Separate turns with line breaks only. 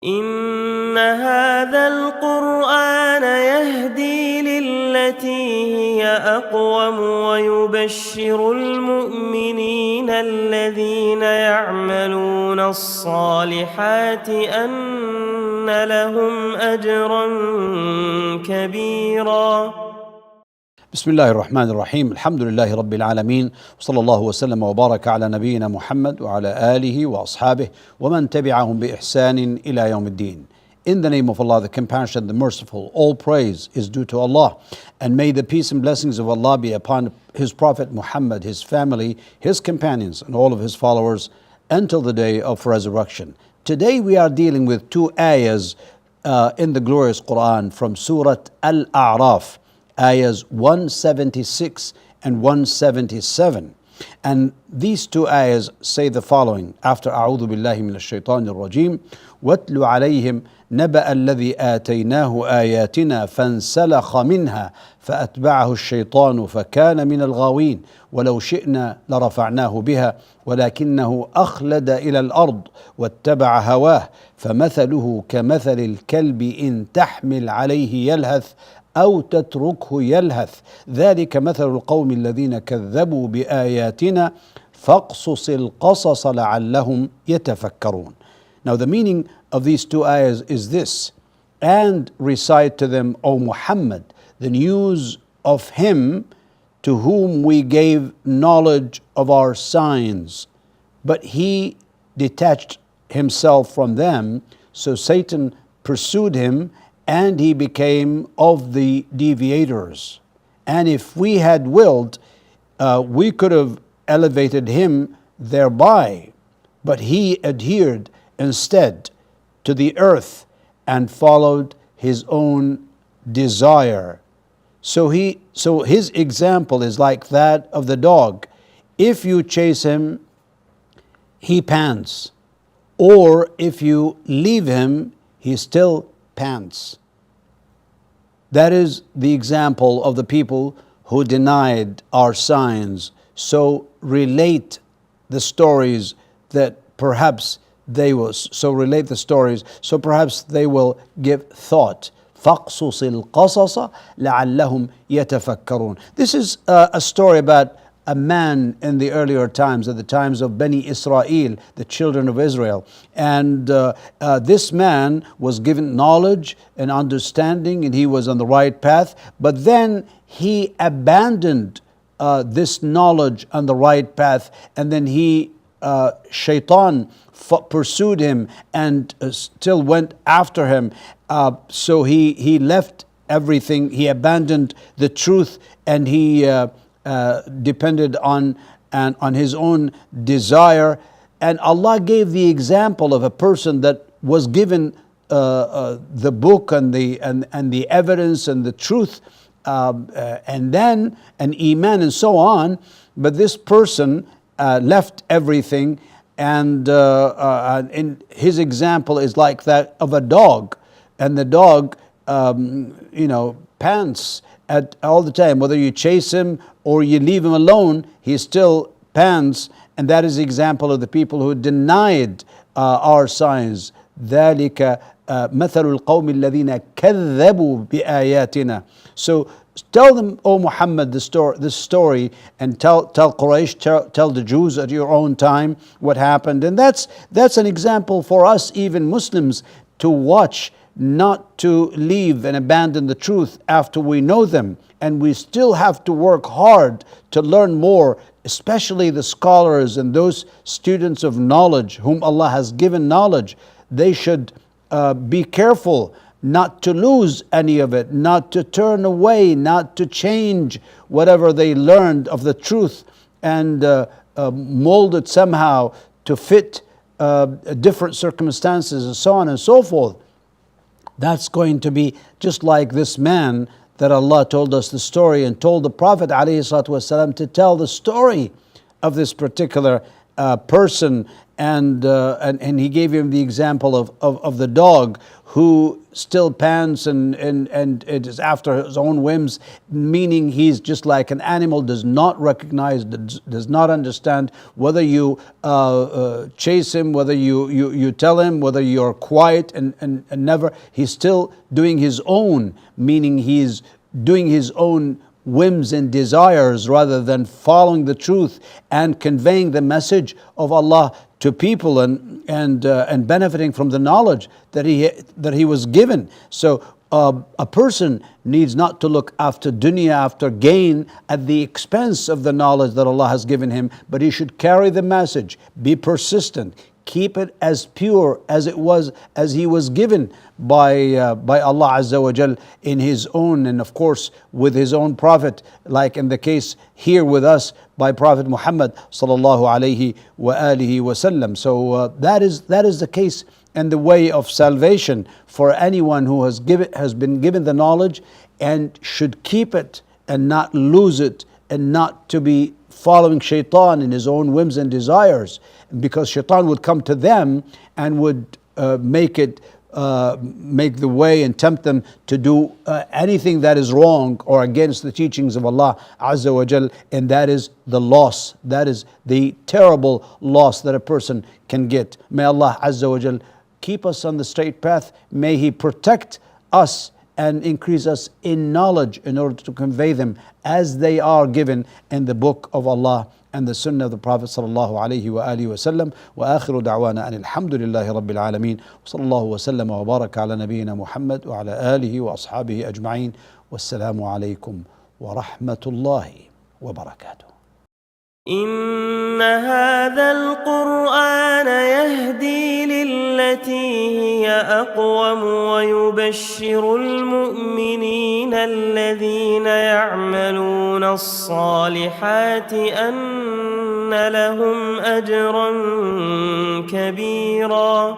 إن هذا القرآن يهدي للتي هي أقوم ويبشر المؤمنين الذين يعملون الصالحات أن لهم أجرا كبيرا.
بسم الله الرحمن الرحيم. الحمد لله رب العالمين، وصلى الله وسلم وبارك على نبينا محمد وعلى آله وأصحابه ومن تبعهم بإحسان إلى يوم الدين. In the name of Allah, the Compassionate, the Merciful, all praise is due to Allah, and may the peace and blessings of Allah be upon His Prophet Muhammad, his family, his companions, and all of his followers until the day of resurrection. Today we are dealing with two ayahs in the glorious Quran from Surah Al-A'raf, ayahs 176 and 177. And these two ayahs say the following after أعوذ بالله من الشيطان الرجيم واتل عليهم نبأ الذي آتيناه آياتنا فانسلخ منها فأتبعه الشيطان فكان من الغاوين ولو شئنا لرفعناه بها ولكنه أخلد إلى الأرض واتبع هواه فمثله كمثل الكلب إن تحمل عليه يلهث أو تتركه يلهث ذلك مثل القوم الذين كذبوا بآياتنا فاقصص القصص لعلهم يتفكرون. Now the meaning of these two ayahs is this: and recite to them, O Muhammad, the news of him to whom we gave knowledge of our signs, but he detached himself from them, so Satan pursued him and he became of the deviators. And if we had willed, we could have elevated him thereby, but he adhered instead to the earth and followed his own desire. So his example is like that of the dog. If you chase him, he pants, or if you leave him, he still pants. That is the example of the people who denied our signs. So relate the stories that perhaps they will give thought. فَاقْصُصِ الْقَصَصَ لَعَلَّهُمْ يَتَفَكَّرُونَ. This is a story about a man in the earlier times, at the times of Bani Israel, the children of Israel. And this man was given knowledge and understanding, and he was on the right path. But then he abandoned this knowledge on the right path, and then Shaitan pursued him and still went after him. So he left everything, he abandoned the truth, and he depended on his own desire. And Allah gave the example of a person that was given the book and the evidence and the truth, and then an iman and so on. But this person left everything, and his example is like that of a dog, and the dog pants at all the time. Whether you chase him or you leave him alone, he still pants. And that is the example of the people who denied our signs. ذَلِكَ مَثَلُ الْقَوْمِ الَّذِينَ كَذَّبُوا بِآيَاتِنَا. So tell them, O Muhammad, this story, and tell Quraysh, tell the Jews at your own time what happened. And that's an example for us, even Muslims, to watch, not to leave and abandon the truth after we know them. And we still have to work hard to learn more, especially the scholars and those students of knowledge whom Allah has given knowledge. They should be careful not to lose any of it, not to turn away, not to change whatever they learned of the truth and mold it somehow to fit different circumstances and so on and so forth. That's going to be just like this man that Allah told us the story and told the Prophet ﷺ to tell the story of this particular person. and he gave him the example of the dog who still pants and it is after his own whims, meaning he's just like an animal, does not recognize, does not understand whether you chase him, whether you tell him, whether you're quiet and never, he's still doing his own, meaning he's doing his own whims and desires rather than following the truth and conveying the message of Allah to people and benefiting from the knowledge that he was given. So a person needs not to look after dunya, after gain at the expense of the knowledge that Allah has given him, but he should carry the message, be persistent, keep it as pure as it was, as he was given by Allah Azza wa Jal in his own, and of course with his own prophet, like in the case here with us by Prophet Muhammad sallallahu alaihi wasallam. So that is the case and the way of salvation for anyone who has been given the knowledge and should keep it and not lose it, and not to be following shaitan in his own whims and desires, because shaitan would come to them and would make the way and tempt them to do anything that is wrong or against the teachings of Allah Azza wa Jal, and that is the loss, that is the terrible loss that a person can get. May Allah Azza wa Jal keep us on the straight path. May He protect us and increase us in knowledge in order to convey them as they are given in the book of Allah and the sunnah of the Prophet sallallahu alaihi wa alihi wasallam. Wa akhiru da'wana an alhamdulillahi rabbil alameen. Wa sallallahu wa sallam wa baraka ala nabiyyina Muhammad wa ala alihi wa ashabihi ajma'in. Wassalamu alaikum wa rahmatullahi wa barakatuh.
إن هذا القرآن يهدي للتي هي أقوم ويبشر المؤمنين الذين يعملون الصالحات أن لهم أجرا كبيرا